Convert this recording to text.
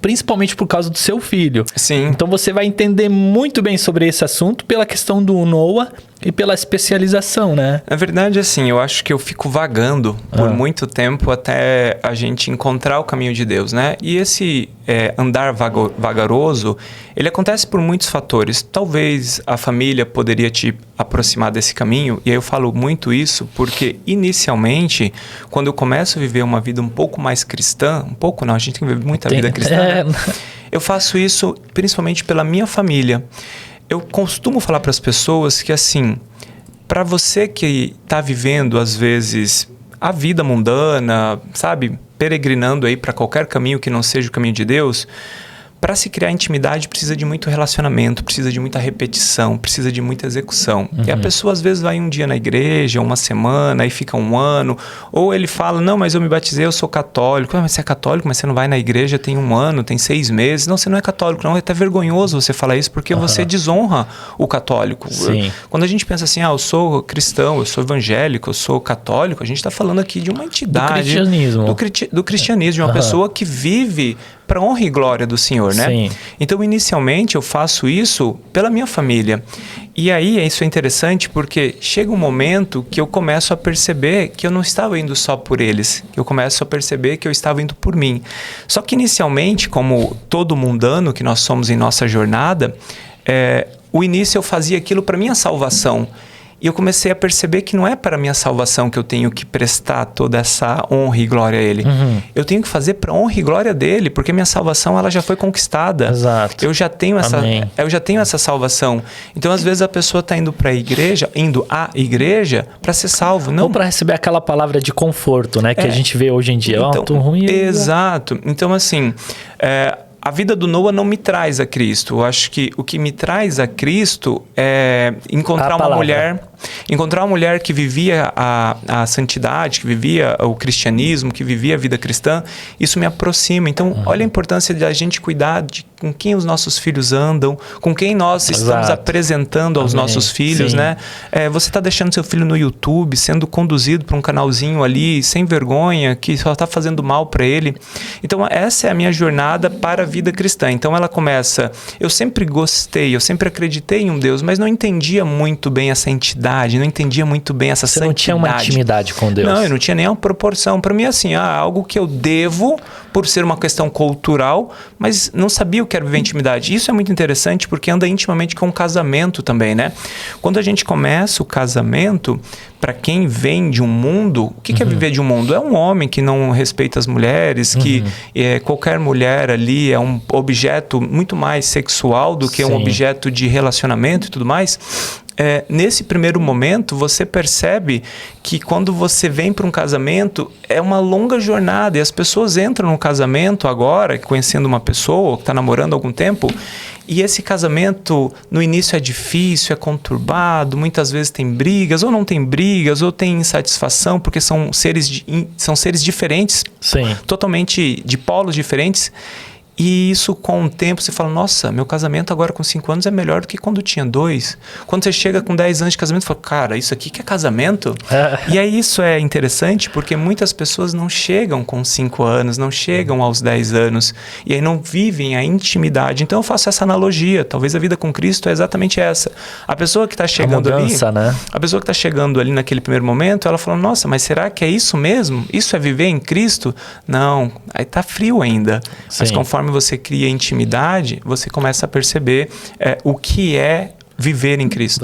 principalmente por causa do seu filho. Sim. Então você vai entender muito bem sobre esse assunto pela questão do Noah e pela especialização, né? Na verdade, assim, eu acho que eu fico vagando por muito tempo até a gente encontrar o caminho de Deus, né? E esse andar vagaroso, ele acontece por muitos fatores. Talvez a família poderia te aproximar desse caminho, e aí eu falo muito isso porque, inicialmente, quando eu começo a viver uma vida um pouco mais cristã, um pouco não, a gente tem que viver muita vida cristã, né? Eu faço isso principalmente pela minha família. Eu costumo falar para as pessoas que, assim, para você que está vivendo, às vezes, a vida mundana, sabe, peregrinando aí para qualquer caminho que não seja o caminho de Deus, para se criar intimidade precisa de muito relacionamento, precisa de muita repetição, precisa de muita execução. E a pessoa às vezes vai um dia na igreja, uma semana, aí fica um ano, ou ele fala, não, mas eu me batizei, eu sou católico. Mas você é católico, mas você não vai na igreja tem um ano, tem 6 meses. Não, você não é católico, não. É até vergonhoso você falar isso, porque você desonra o católico. Sim. Quando a gente pensa assim, eu sou cristão, eu sou evangélico, eu sou católico, a gente está falando aqui de uma entidade. Do cristianismo. Do cristianismo, de uma pessoa que vive para honra e glória do Senhor, né? Sim. Então, inicialmente, eu faço isso pela minha família. E aí, isso é interessante porque chega um momento que eu começo a perceber que eu não estava indo só por eles. Que eu começo a perceber que eu estava indo por mim. Só que, inicialmente, como todo mundano que nós somos em nossa jornada, o início eu fazia aquilo para minha salvação. E eu comecei a perceber que não é para a minha salvação que eu tenho que prestar toda essa honra e glória a Ele. Eu tenho que fazer para a honra e glória dele, porque minha salvação ela já foi conquistada. Exato. Eu já tenho essa salvação. Então, às vezes, a pessoa está indo à igreja para ser salvo. Não. Ou para receber aquela palavra de conforto, né? Que a gente vê hoje em dia. Então, tô ruim. Exato. Então, assim... a vida do Noah não me traz a Cristo. Eu acho que o que me traz a Cristo é encontrar uma mulher que vivia a santidade, que vivia o cristianismo, que vivia a vida cristã. Isso me aproxima. Então, olha a importância de a gente cuidar de com quem os nossos filhos andam, com quem nós estamos apresentando aos nossos filhos, né? Você está deixando seu filho no YouTube, sendo conduzido para um canalzinho ali, sem vergonha, que só está fazendo mal para ele. Então, essa é a minha jornada para a vida cristã. Então, ela começa... Eu sempre gostei, eu sempre acreditei em um Deus, mas não entendia muito bem essa entidade, não entendia muito bem essa santidade. Você não tinha uma intimidade com Deus? Não, eu não tinha nem uma proporção. Para mim, assim, algo que eu devo, por ser uma questão cultural, mas não sabia o que era viver intimidade. Isso é muito interessante porque anda intimamente com o casamento também, né? Quando a gente começa o casamento, para quem vem de um mundo, o que é viver de um mundo? É um homem que não respeita as mulheres, que qualquer mulher ali é um objeto muito mais sexual do que um objeto de relacionamento e tudo mais. Nesse primeiro momento, você percebe que quando você vem para um casamento, é uma longa jornada. E as pessoas entram no casamento agora, conhecendo uma pessoa, que está namorando há algum tempo, e esse casamento, no início é difícil, é conturbado, muitas vezes tem brigas, ou não tem brigas, ou tem insatisfação, porque são seres diferentes, totalmente de polos diferentes. E isso, com o tempo, você fala, nossa, meu casamento agora com 5 anos é melhor do que quando tinha 2. Quando você chega com 10 anos de casamento, você fala, cara, isso aqui que é casamento? E aí isso é interessante porque muitas pessoas não chegam com 5 anos, não chegam aos 10 anos, e aí não vivem a intimidade. Então eu faço essa analogia, talvez a vida com Cristo é exatamente essa. A pessoa que está chegando a pessoa que está chegando ali naquele primeiro momento, ela fala, nossa, mas será que é isso mesmo? Isso é viver em Cristo? Não, aí tá frio ainda. Mas conforme você cria intimidade, você começa a perceber o que é viver em Cristo.